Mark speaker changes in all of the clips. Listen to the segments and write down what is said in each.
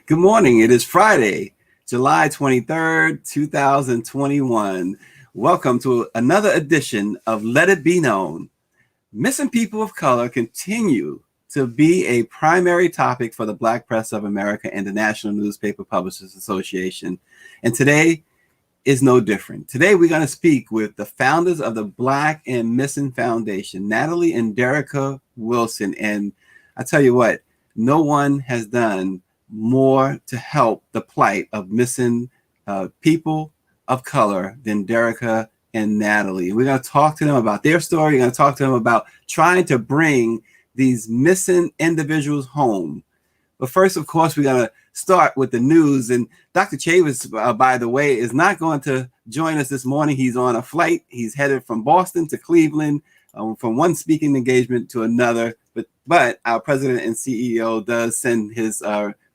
Speaker 1: Good morning. It is Friday, July 23rd, 2021. Welcome to another edition of Let It Be Known. Missing people of color continue to be a primary topic for the Black Press of America and the National Newspaper Publishers Association. And today is no different. Today, we're going to speak with the founders of the Black and Missing Foundation, Natalie and Derrica Wilson. And I tell you what, no one has done more to help the plight of missing people of color than Derrica and Natalie. We're going to talk to them about their story. We're going to talk to them about trying to bring these missing individuals home. But first, of course, we're going to start with the news. And Dr. Chavis, by the way, is not going to join us this morning. He's on a flight. He's headed from Boston to Cleveland, from one speaking engagement to another. But our president and CEO does send his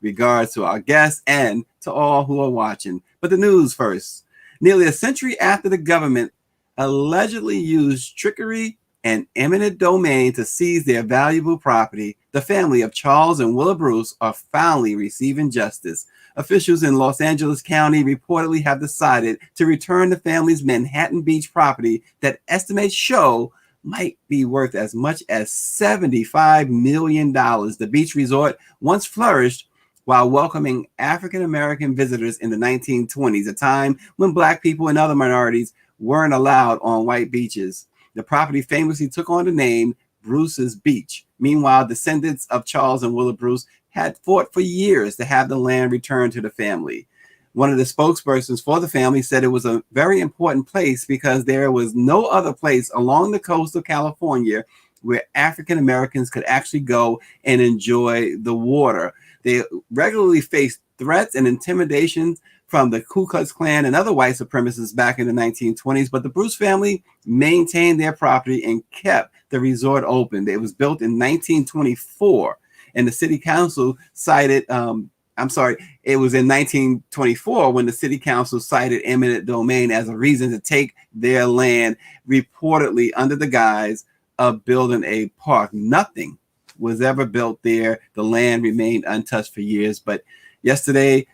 Speaker 1: regards to our guests and to all who are watching. But the news first. Nearly a century after the government allegedly used trickery and eminent domain to seize their valuable property, the family of Charles and Willa Bruce are finally receiving justice. Officials in Los Angeles County reportedly have decided to return the family's Manhattan Beach property that estimates show might be worth as much as $75 million. The beach resort once flourished while welcoming African-American visitors in the 1920s, a time when Black people and other minorities weren't allowed on white beaches. The property famously took on the name Bruce's Beach. Meanwhile, descendants of Charles and Willa Bruce had fought for years to have the land returned to the family. One of the spokespersons for the family said it was a very important place because there was no other place along the coast of California where African Americans could actually go and enjoy the water. They regularly faced threats and intimidations from the Ku Klux Klan and other white supremacists back in the 1920s, but the Bruce family maintained their property and kept the resort open. It was built in 1924, and the city council cited, it was in 1924 when the city council cited eminent domain as a reason to take their land, reportedly under the guise of building a park. Nothing was ever built there. The land remained untouched for years. But yesterday,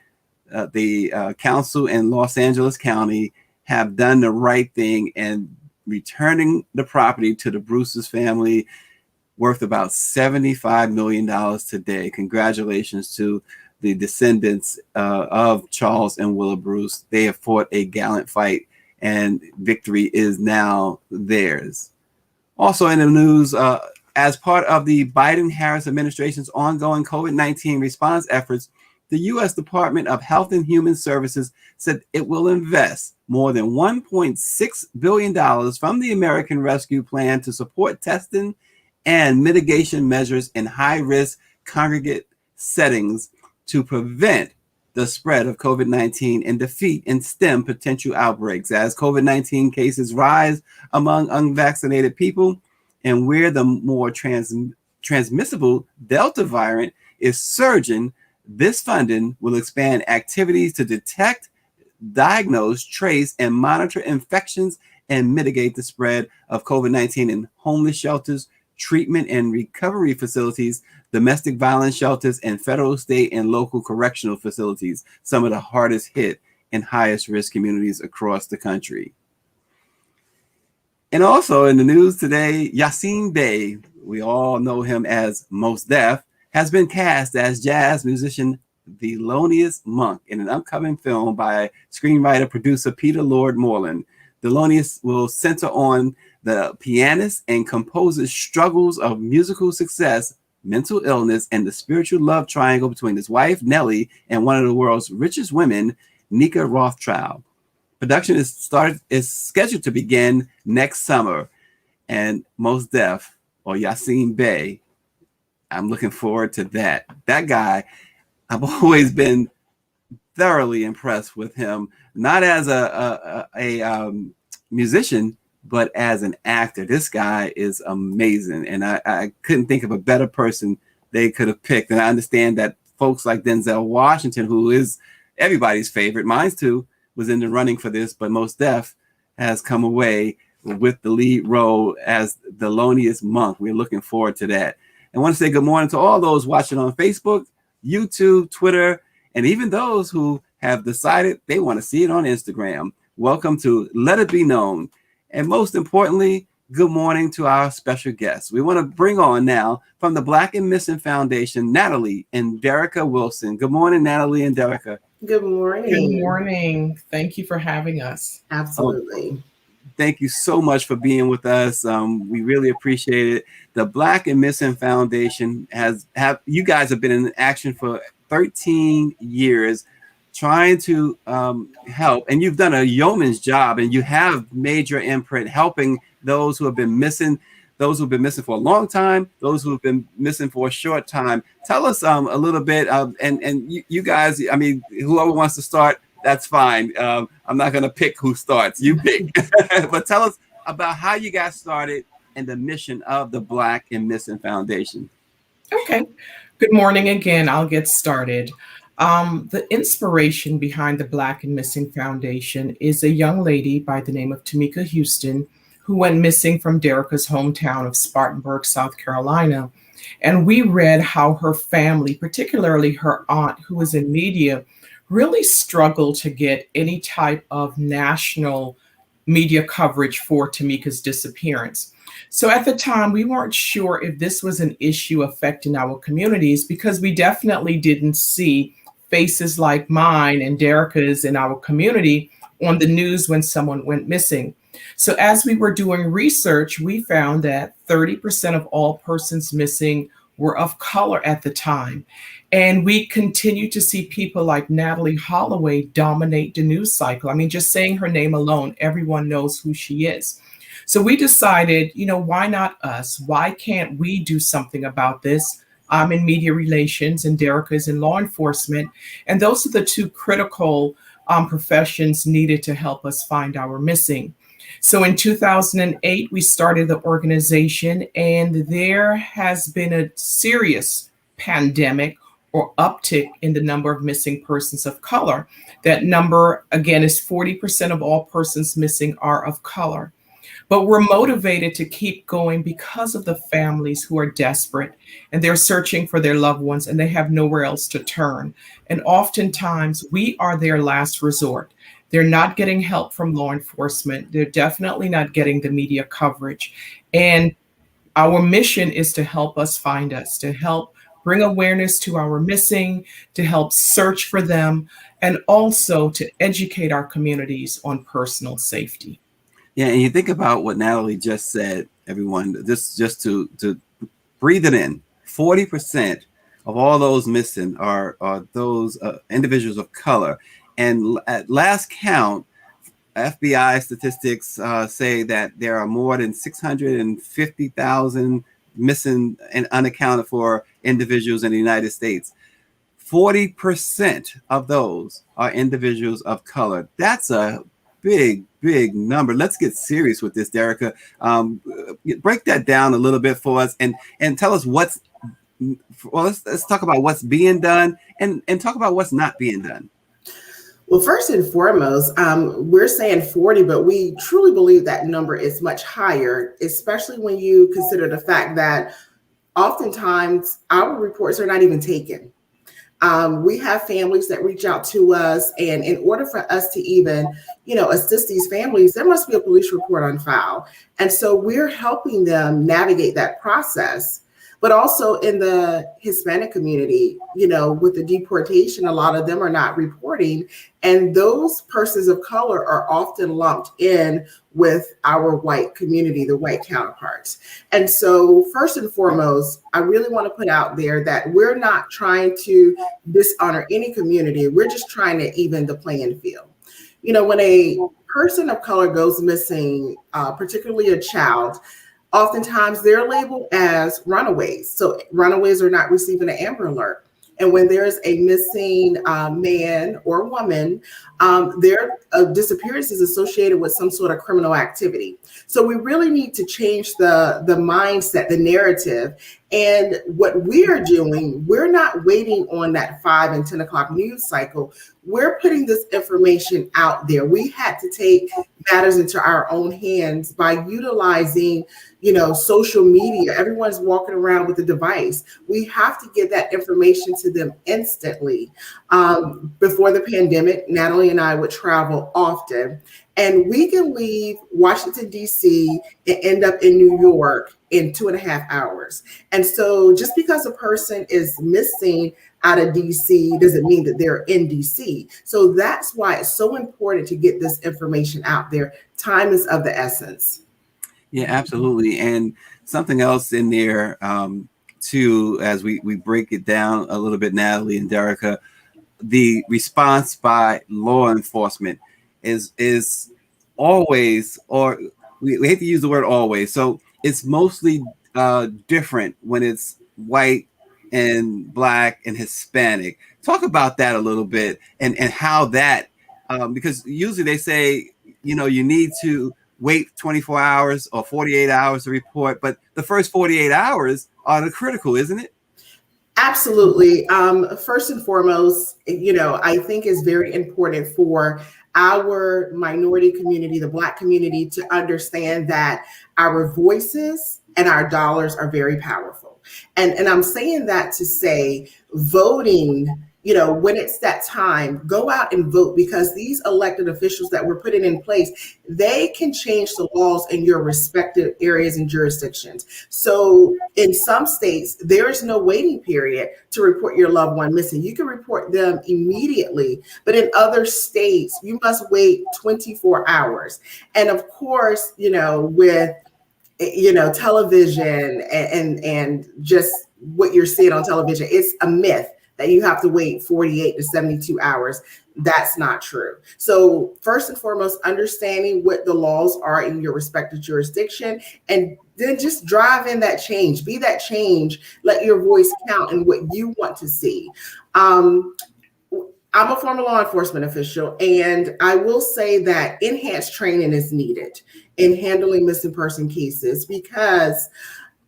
Speaker 1: the council in Los Angeles County have done the right thing and returning the property to the Bruce's family, worth about $75 million today. Congratulations to the descendants of Charles and Willa Bruce. They have fought a gallant fight, and victory is now theirs. Also in the news, as part of the Biden-Harris administration's ongoing COVID-19 response efforts, the U.S. Department of Health and Human Services said it will invest more than $1.6 billion from the American Rescue Plan to support testing and mitigation measures in high-risk congregate settings to prevent the spread of COVID-19 and defeat and stem potential outbreaks. As COVID-19 cases rise among unvaccinated people, and where the more transmissible Delta variant is surging, this funding will expand activities to detect, diagnose, trace, and monitor infections and mitigate the spread of COVID-19 in homeless shelters, treatment and recovery facilities, domestic violence shelters, and federal, state, and local correctional facilities, some of the hardest hit and highest risk communities across the country. And also in the news today, Yasin Bey, we all know him as Mos Def, has been cast as jazz musician Thelonious Monk in an upcoming film by screenwriter producer Peter Lord Moreland. Thelonious will center on the pianist and composer's struggles of musical success, mental illness, and the spiritual love triangle between his wife Nellie and one of the world's richest women, Nika Rothschild. Production is scheduled to begin next summer, and Mos Def, or Yasin Bey, I'm looking forward to that. That guy, I've always been thoroughly impressed with him, not as a musician, but as an actor. This guy is amazing, and I couldn't think of a better person they could have picked. And I understand that folks like Denzel Washington, who is everybody's favorite, mine too, was in the running for this, but Mos Def has come away with the lead role as Thelonious Monk. We're looking forward to that. I want to say good morning to all those watching on Facebook, YouTube, Twitter, and even those who have decided they want to see it on Instagram. Welcome to Let It Be Known. And most importantly, good morning to our special guests. We want to bring on now from the Black and Missing Foundation, Natalie and Derrica Wilson. Good morning, Natalie and Derrica.
Speaker 2: Good morning.
Speaker 3: Good morning. Thank you for having us.
Speaker 2: Absolutely.
Speaker 1: Thank you so much for being with us. We really appreciate it. The Black and Missing Foundation you guys have been in action for 13 years trying to help, and you've done a yeoman's job, and you have major imprint helping those who have been missing, those who've been missing for a long time, those who have been missing for a short time. Tell us a little bit, and you guys, I mean, whoever wants to start, that's fine. I'm not going to pick who starts. You pick. But tell us about how you got started and the mission of the Black and Missing Foundation.
Speaker 3: Okay. Good morning again. I'll get started. The inspiration behind the Black and Missing Foundation is a young lady by the name of Tamika Houston, who went missing from Derrica's hometown of Spartanburg, South Carolina. And we read how her family, particularly her aunt, who was in media, really struggled to get any type of national media coverage for Tamika's disappearance. So at the time, we weren't sure if this was an issue affecting our communities, because we definitely didn't see faces like mine and Derrica's in our community on the news when someone went missing. So as we were doing research, we found that 30% of all persons missing were of color at the time. And we continue to see people like Natalie Holloway dominate the news cycle. I mean, just saying her name alone, everyone knows who she is. So we decided, why not us? Why can't we do something about this? I'm in media relations and Derrica is in law enforcement. And those are the two critical professions needed to help us find our missing. So in 2008, we started the organization, and there has been a serious pandemic or uptick in the number of missing persons of color. That number, again, is 40% of all persons missing are of color. But we're motivated to keep going because of the families who are desperate and they're searching for their loved ones and they have nowhere else to turn. And oftentimes we are their last resort. They're not getting help from law enforcement. They're definitely not getting the media coverage. And our mission is to help us find us, to help bring awareness to our missing, to help search for them, and also to educate our communities on personal safety.
Speaker 1: Yeah, and you think about what Natalie just said, everyone, just to breathe it in. 40% of all those missing are those individuals of color. And at last count, FBI statistics say that there are more than 650,000 missing and unaccounted for individuals in the United States. 40% of those are individuals of color. That's a big number. Let's get serious with this, Derrica. Break that down a little bit for us and tell us let's talk about what's being done and talk about what's not being done.
Speaker 2: Well, first and foremost, we're saying 40, but we truly believe that number is much higher, especially when you consider the fact that oftentimes our reports are not even taken. We have families that reach out to us, and in order for us to even, assist these families, there must be a police report on file. And so we're helping them navigate that process. But also in the Hispanic community, with the deportation, a lot of them are not reporting. And those persons of color are often lumped in with our white community, the white counterparts. And so first and foremost, I really want to put out there that we're not trying to dishonor any community. We're just trying to even the playing field. When a person of color goes missing, particularly a child, oftentimes they're labeled as runaways. So runaways are not receiving an Amber Alert. And when there's a missing man or woman, their disappearance is associated with some sort of criminal activity. So we really need to change the mindset, the narrative. And what we're doing, we're not waiting on that 5 and 10 o'clock news cycle. We're putting this information out there. We had to take matters into our own hands by utilizing, social media. Everyone's walking around with a device. We have to get that information to them instantly. Before the pandemic, Natalie and I would travel often, and we can leave Washington, D.C. and end up in New York in 2.5 hours. And so just because a person is missing out of DC doesn't mean that they're in DC. So that's why it's so important to get this information out there. Time is of the essence.
Speaker 1: Yeah, absolutely. And something else in there too, as we break it down a little bit, Natalie and Derrica, the response by law enforcement is always, or we hate to use the word always. So it's mostly different when it's white and Black and Hispanic. Talk about that a little bit, and how that, because usually they say, you need to wait 24 hours or 48 hours to report, but the first 48 hours are the critical, isn't it?
Speaker 2: Absolutely. First and foremost, I think it's very important for our minority community, the Black community, to understand that our voices and our dollars are very powerful. And I'm saying that to say voting, when it's that time, go out and vote, because these elected officials that we're putting in place, they can change the laws in your respective areas and jurisdictions. So in some states, there is no waiting period to report your loved one missing. You can report them immediately, but in other states, you must wait 24 hours. And of course, with television and just what you're seeing on television, it's a myth that you have to wait 48 to 72 hours. That's not true. So first and foremost, understanding what the laws are in your respective jurisdiction, and then just drive in that change, be that change, let your voice count in what you want to see. I'm a former law enforcement official, and I will say that enhanced training is needed in handling missing person cases, because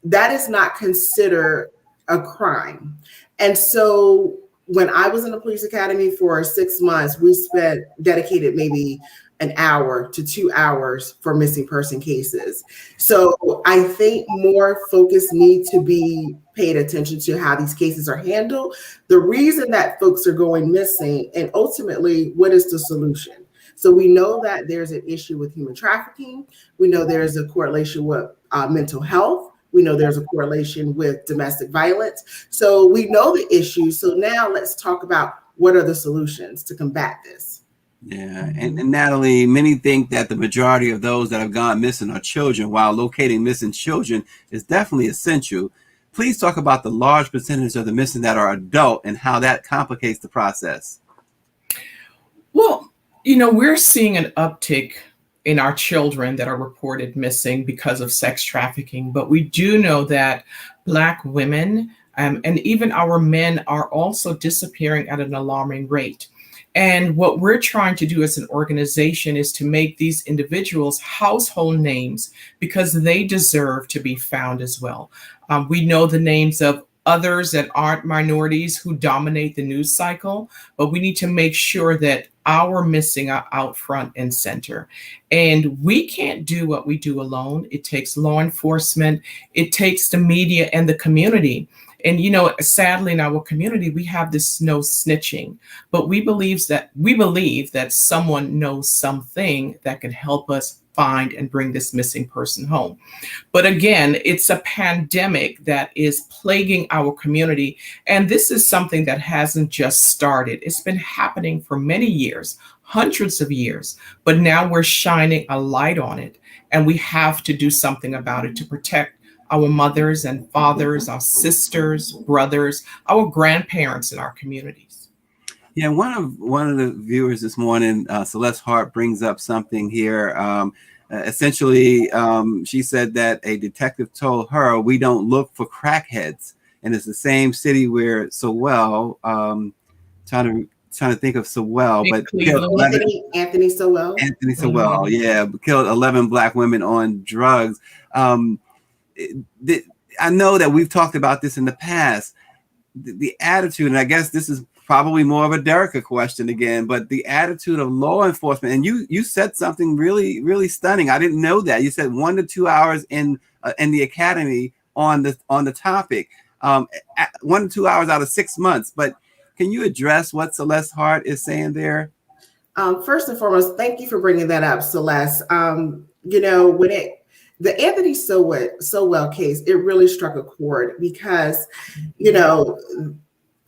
Speaker 2: that is not considered a crime. And so when I was in the police academy for 6 months, we dedicated maybe an hour to 2 hours for missing person cases. So I think more focus needs to be paid attention to how these cases are handled, the reason that folks are going missing, and ultimately, what is the solution? So we know that there's an issue with human trafficking. We know there's a correlation with mental health. We know there's a correlation with domestic violence. So we know the issue. So now let's talk about what are the solutions to combat this.
Speaker 1: Yeah, and Natalie, many think that the majority of those that have gone missing are children, while locating missing children is definitely essential. Please talk about the large percentage of the missing that are adult and how that complicates the process.
Speaker 3: Well, we're seeing an uptick in our children that are reported missing because of sex trafficking, but we do know that Black women and even our men are also disappearing at an alarming rate. And what we're trying to do as an organization is to make these individuals household names, because they deserve to be found as well. We know the names of others that aren't minorities who dominate the news cycle, but we need to make sure that our missing are out front and center. And we can't do what we do alone. It takes law enforcement, it takes the media and the community. And, sadly, in our community, we have this no snitching, but we believe that someone knows something that can help us find and bring this missing person home. But again, it's a pandemic that is plaguing our community. And this is something that hasn't just started. It's been happening for many years, hundreds of years, but now we're shining a light on it. And we have to do something about it to protect our mothers and fathers, our sisters, brothers, our grandparents in our communities.
Speaker 1: Yeah, one of the viewers this morning, Celeste Hart, brings up something here. Essentially, she said that a detective told her, "We don't look for crackheads," and it's the same city where Sowell, trying to think of Sowell, but
Speaker 2: Anthony Sowell.
Speaker 1: Anthony Sowell, yeah, killed 11 Black women on drugs. I know that we've talked about this in the past. The attitude, and I guess this is probably more of a Derrica question again, but the attitude of law enforcement. And you said something really, really stunning. I didn't know that. You said 1 to 2 hours in the academy on the topic, 1 to 2 hours out of 6 months. But can you address what Celeste Hart is saying there?
Speaker 2: First and foremost, thank you for bringing that up, Celeste. You know, when the Anthony Sowell case, it really struck a chord because, you know,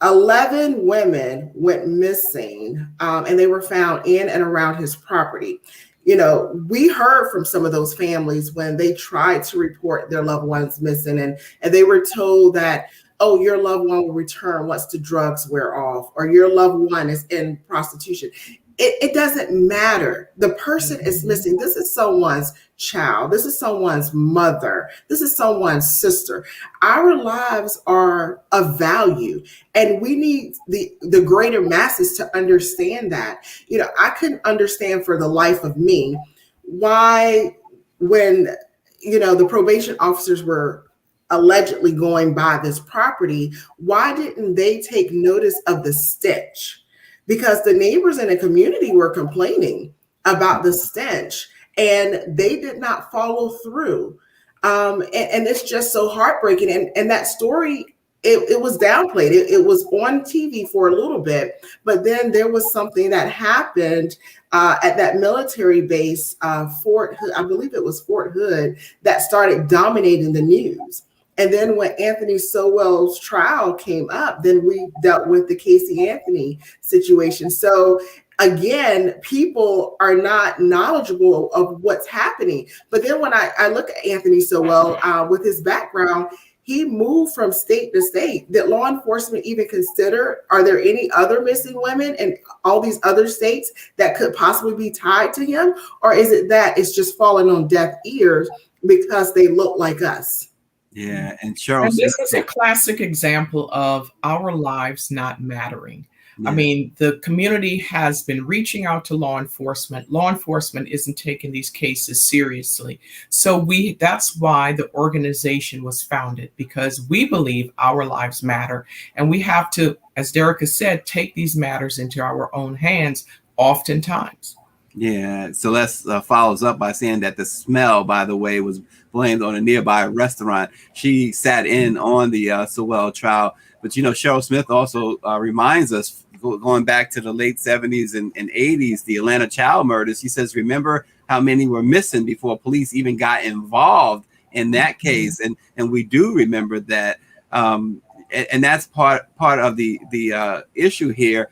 Speaker 2: 11 women went missing, and they were found in and around his property. You know, we heard from some of those families when they tried to report their loved ones missing, and they were told that, oh, your loved one will return once the drugs wear off, or your loved one is in prostitution. It doesn't matter. The person is missing. This is someone's child. This is someone's mother. This is someone's sister. Our lives are of value, and we need the greater masses to understand that. You know, I couldn't understand for the life of me why, when, you know, the probation officers were allegedly going by this property, why didn't they take notice of the stench? Because the neighbors in the community were complaining about the stench, and they did not follow through. And it's just so heartbreaking. And that story, it was downplayed. It was on TV for a little bit, but then there was something that happened at that military base, Fort Hood, I believe it was Fort Hood, that started dominating the news. And then when Anthony Sowell's trial came up, then we dealt with the Casey Anthony situation. So again, people are not knowledgeable of what's happening. But then when I look at Anthony Sowell with his background, he moved from state to state. Did law enforcement even consider, are there any other missing women in all these other states that could possibly be tied to him? Or is it that it's just falling on deaf ears because they look like us?
Speaker 1: Yeah, and Cheryl,
Speaker 3: and this is a classic example of our lives not mattering. Yeah. I mean, the community has been reaching out to law enforcement. Law enforcement isn't taking these cases seriously. So that's why the organization was founded, because we believe our lives matter. And we have to, as Derrica said, take these matters into our own hands oftentimes.
Speaker 1: Yeah, Celeste follows up by saying that the smell, by the way, was blamed on a nearby restaurant. She sat in on the Sowell trial. But, you know, Cheryl Smith also reminds us, going back to the late 70s and 80s, the Atlanta child murders. He says, remember how many were missing before police even got involved in that case. And we do remember that. And that's part of the issue here.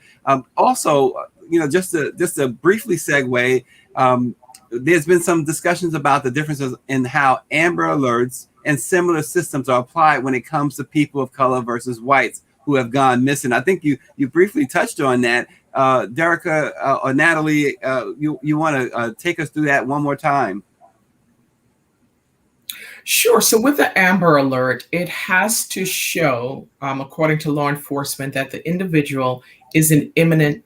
Speaker 1: Also, you know, just to briefly segue, there's been some discussions about the differences in how Amber Alerts and similar systems are applied when it comes to people of color versus whites who have gone missing. I think you briefly touched on that. Derrica or Natalie, you want to take us through that one more time?
Speaker 3: Sure. So with the Amber Alert, it has to show, according to law enforcement, that the individual is in imminent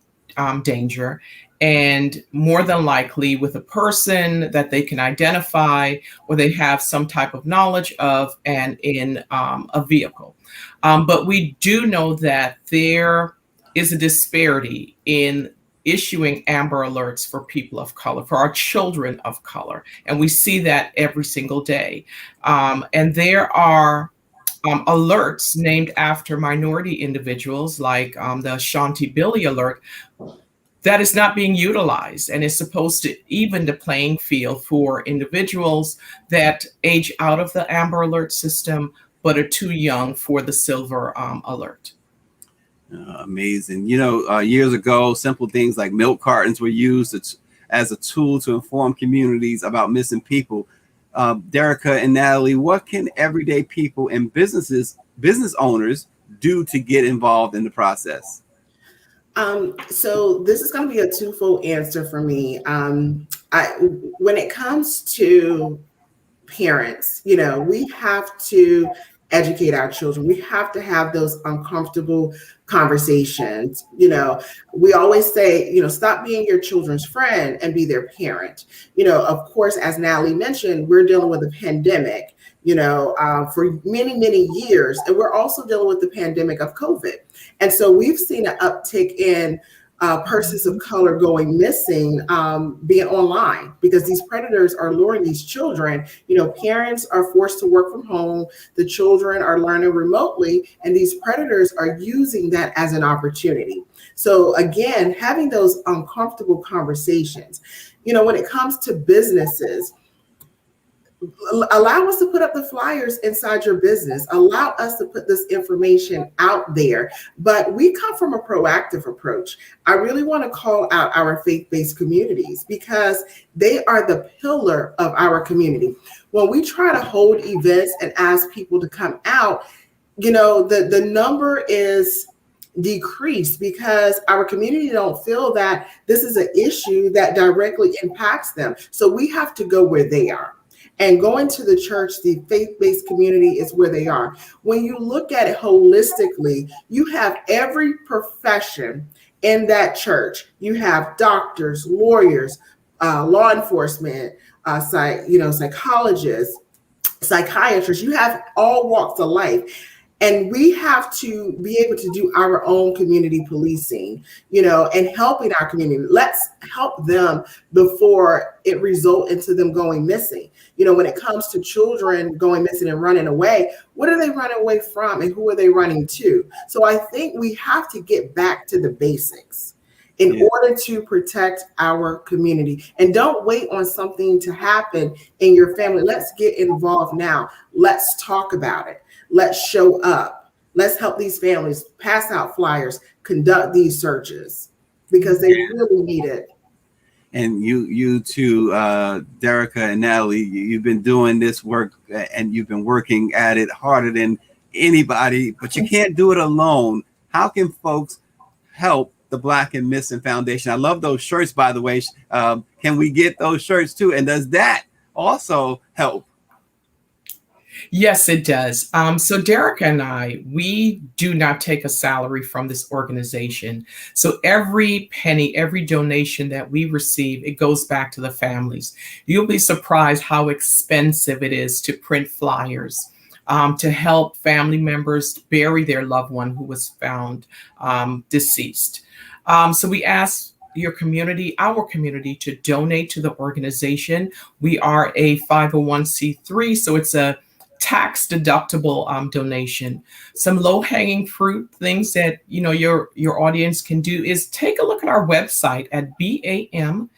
Speaker 3: danger, and more than likely with a person that they can identify or they have some type of knowledge of, and in a vehicle. But we do know that there is a disparity in issuing Amber Alerts for people of color, for our children of color. And we see that every single day. And there are alerts named after minority individuals, like the Shanti Billy alert, that is not being utilized, and is supposed to even the playing field for individuals that age out of the Amber Alert system but are too young for the Silver Alert.
Speaker 1: Amazing. You know, years ago, simple things like milk cartons were used as a tool to inform communities about missing people. Derrica and Natalie, what can everyday people and business owners do to get involved in the process?
Speaker 2: So this is going to be a twofold answer for me. When it comes to parents, you know, we have to educate our children. We have to have those uncomfortable conversations. You know, we always say, you know, stop being your children's friend and be their parent. You know, of course, as Natalie mentioned, we're dealing with a pandemic. for many, many years. And we're also dealing with the pandemic of COVID. And so we've seen an uptick in persons of color going missing, being online, because these predators are luring these children. Parents are forced to work from home, the children are learning remotely, and these predators are using that as an opportunity. So again, having those uncomfortable conversations, when it comes to businesses, allow us to put up the flyers inside your business. Allow us to put this information out there. But we come from a proactive approach. I really want to call out our faith-based communities because they are the pillar of our community. When we try to hold events and ask people to come out, the number is decreased because our community don't feel that this is an issue that directly impacts them. So we have to go where they are. And going to the church, the faith-based community is where they are. When you look at it holistically, you have every profession in that church. You have doctors, lawyers, law enforcement, psychologists, psychiatrists. You have all walks of life. And we have to be able to do our own community policing, and helping our community. Let's help them before it results into them going missing. When it comes to children going missing and running away, what are they running away from and who are they running to? So I think we have to get back to the basics in order to protect our community. And don't wait on something to happen in your family. Let's get involved now. Let's talk about it. Let's show up. Let's help these families pass out flyers, conduct these searches because they really need it.
Speaker 1: And you too, Derrica and Natalie, you've been doing this work and you've been working at it harder than anybody, but you can't do it alone. How can folks help the Black and Missing Foundation? I love those shirts, by the way. Can we get those shirts too? And does that also help?
Speaker 3: Yes, it does. So Derrica and I, we do not take a salary from this organization. So every penny, every donation that we receive, it goes back to the families. You'll be surprised how expensive it is to print flyers, to help family members bury their loved one who was found deceased. So we ask our community to donate to the organization. We are a 501c3, so it's a tax deductible donation. Some low-hanging fruit things that your audience can do is take a look at our website at bamfi.org.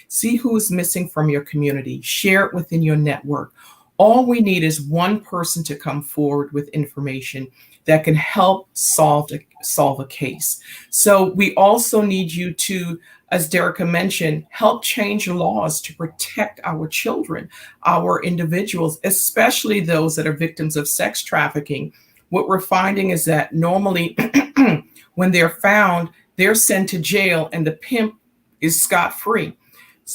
Speaker 3: See who's missing from your community. Share it within your network. All we need is one person to come forward with information that can help solve a case. So we also need you to, as Derrica mentioned, help change laws to protect our children, our individuals, especially those that are victims of sex trafficking. What we're finding is that normally when they're found, they're sent to jail and the pimp is scot-free.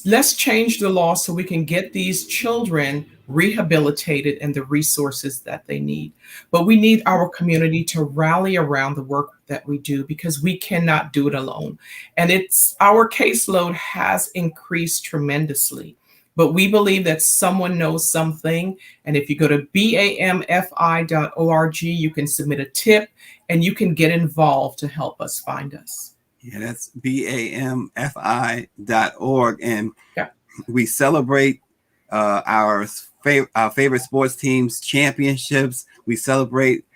Speaker 3: Let's change the law so we can get these children rehabilitated and the resources that they need. But we need our community to rally around the work that we do because we cannot do it alone. And our caseload has increased tremendously. But we believe that someone knows something. And if you go to bamfi.org, you can submit a tip and you can get involved to help us find us.
Speaker 1: Yeah, that's bamfi.org. And we celebrate our favorite sports teams' championships. We celebrate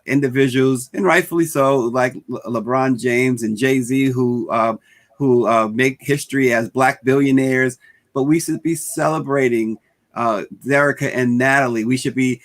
Speaker 1: individuals, and rightfully so, like LeBron James and Jay-Z, who make history as Black billionaires. But we should be celebrating Derrica and Natalie. We should be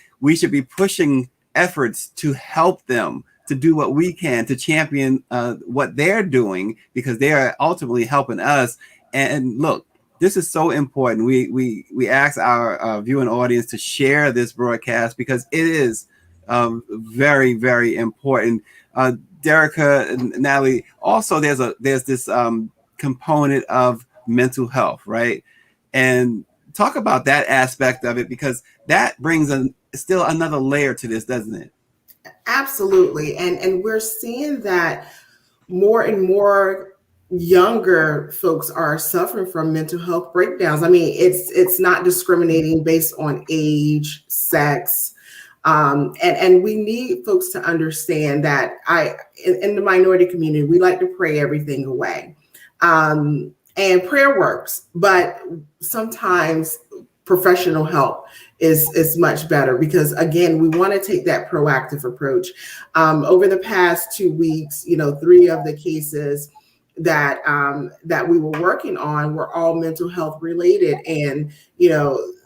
Speaker 1: pushing efforts to help them, to do what we can to champion what they're doing, because they are ultimately helping us. And look, this is so important. We ask our viewing audience to share this broadcast because it is very, very important. Derrica and Natalie, also there's this component of mental health, right? And talk about that aspect of it, because that brings still another layer to this, doesn't it?
Speaker 2: Absolutely. And we're seeing that more and more younger folks are suffering from mental health breakdowns. I mean, it's not discriminating based on age, sex, and we need folks to understand that in the minority community, we like to pray everything away, and prayer works, but sometimes professional help is much better, because again, we want to take that proactive approach. Over the past 2 weeks, 3 of the cases that we were working on were all mental health related, and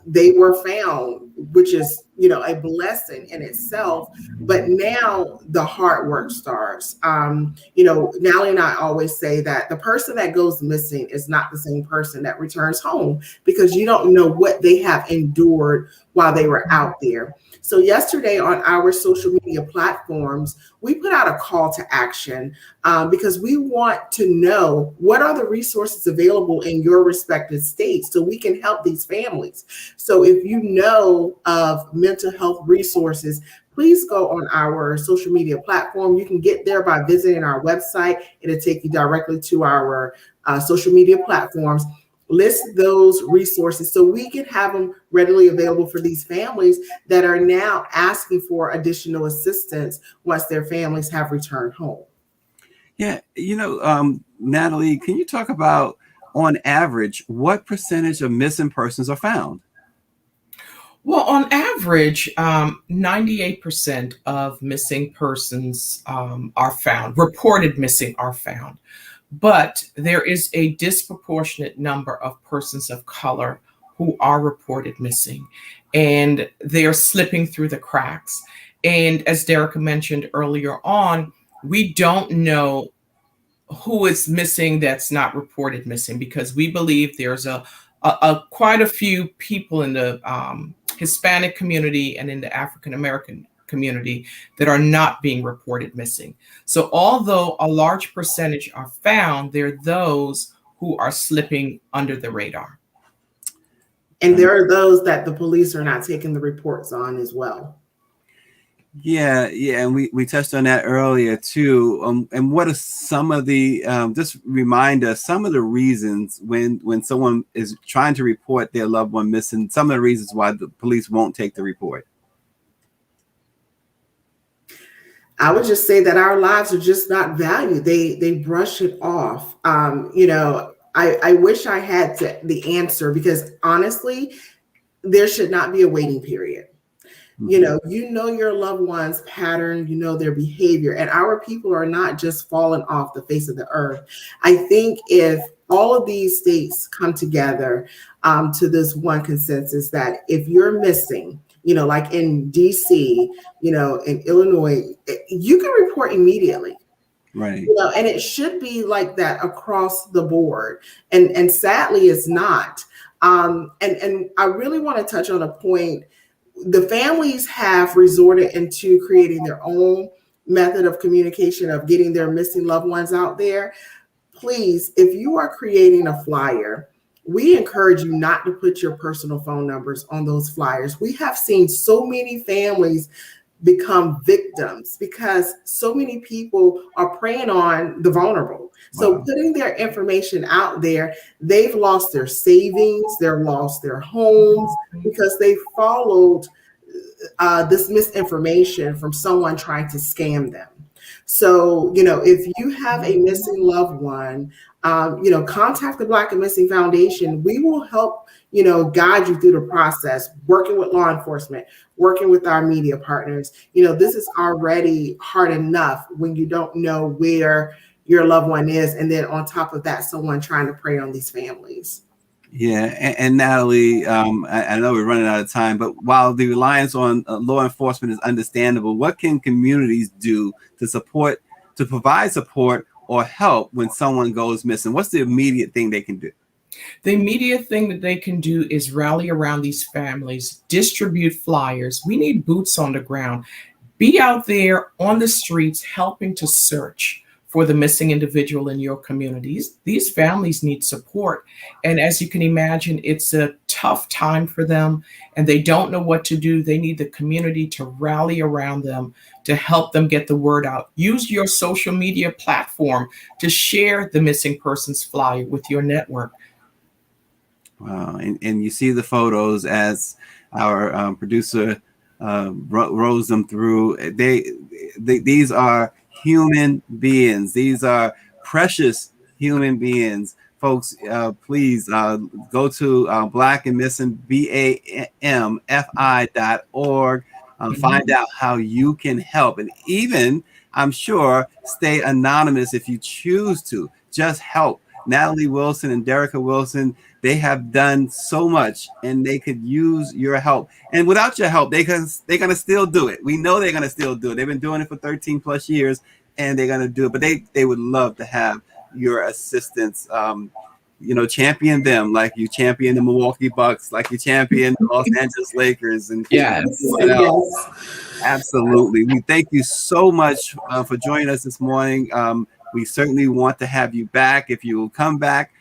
Speaker 2: they were found, which is a blessing in itself. But now the hard work starts. Natalie and I always say that the person that goes missing is not the same person that returns home, because you don't know what they have endured while they were out there. So yesterday on our social media platforms, we put out a call to action, because we want to know what are the resources available in your respective states so we can help these families. So if you know of mental health resources, please go on our social media platform. You can get there by visiting our website. It'll take you directly to our social media platforms. List those resources so we can have them readily available for these families that are now asking for additional assistance once their families have returned home.
Speaker 1: Yeah, Natalie, can you talk about, on average, what percentage of missing persons are found?
Speaker 3: Well, on average, 98% of missing persons are found, reported missing are found. But there is a disproportionate number of persons of color who are reported missing, and they are slipping through the cracks. And as Derrica mentioned earlier on, we don't know who is missing that's not reported missing, because we believe there's a quite a few people in the Hispanic community and in the African American community that are not being reported missing. So although a large percentage are found, there are those who are slipping under the radar.
Speaker 2: And there are those that the police are not taking the reports on as well.
Speaker 1: Yeah, and we touched on that earlier too. And what are some of the just remind us some of the reasons when someone is trying to report their loved one missing, some of the reasons why the police won't take the report?
Speaker 2: I would just say that our lives are just not valued. They brush it off. I wish I had the answer, because honestly, there should not be a waiting period. Mm-hmm. You know your loved one's pattern, their behavior, and our people are not just falling off the face of the earth. I think if all of these states come together to this one consensus that if you're missing, like in DC, in Illinois, you can report immediately.
Speaker 1: Right.
Speaker 2: And it should be like that across the board. And sadly, it's not. And I really want to touch on a point. The families have resorted into creating their own method of communication of getting their missing loved ones out there. Please, if you are creating a flyer, we encourage you not to put your personal phone numbers on those flyers. We have seen so many families become victims because so many people are preying on the vulnerable. So putting their information out there, they've lost their savings, they've lost their homes because they followed this misinformation from someone trying to scam them. So, if you have a missing loved one, contact the Black and Missing Foundation. We will help, guide you through the process, working with law enforcement, working with our media partners. This is already hard enough when you don't know where your loved one is. And then on top of that, someone trying to prey on these families.
Speaker 1: Yeah. And Natalie, I know we're running out of time, but while the reliance on law enforcement is understandable, what can communities do to provide support or help when someone goes missing? What's the immediate thing they can do?
Speaker 3: The immediate thing that they can do is rally around these families, distribute flyers. We need boots on the ground. Be out there on the streets helping to search for the missing individual in your communities. These families need support. And as you can imagine, it's a tough time for them and they don't know what to do. They need the community to rally around them to help them get the word out. Use your social media platform to share the missing persons flyer with your network.
Speaker 1: Wow. And you see the photos as our producer rose them through. These are human beings. These are precious human beings. Folks, please go to Black and Missing, BAMFI.org. Find out how you can help. And even, I'm sure, stay anonymous if you choose to. Just help. Natalie Wilson and Derrica Wilson, they have done so much and they could use your help. And without your help, they're going to still do it. We know they're going to still do it. They've been doing it for 13 plus years and they're going to do it. But they would love to have your assistance. Champion them like you champion the Milwaukee Bucks, like you champion the Los Angeles Lakers. And
Speaker 3: yes.
Speaker 1: Absolutely. We thank you so much for joining us this morning. We certainly want to have you back. If you will come back,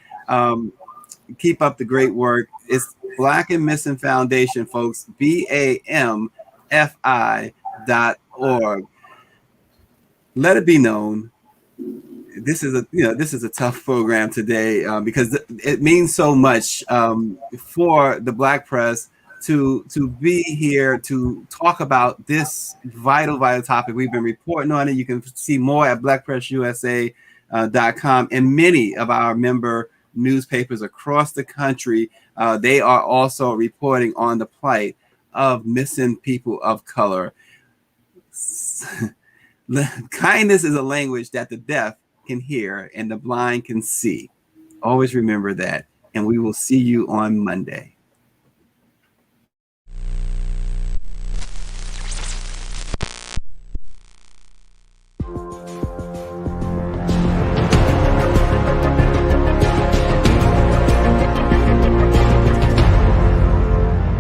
Speaker 1: keep up the great work. It's Black and Missing Foundation, folks, BAMFI.org. Let it be known. This is a tough program today because it means so much for the Black press to be here to talk about this vital topic. We've been reporting on it. You can see more at blackpressusa.com and many of our member newspapers across the country. They are also reporting on the plight of missing people of color. Kindness is a language that the deaf can hear and the blind can see. Always remember that. And we will see you on Monday.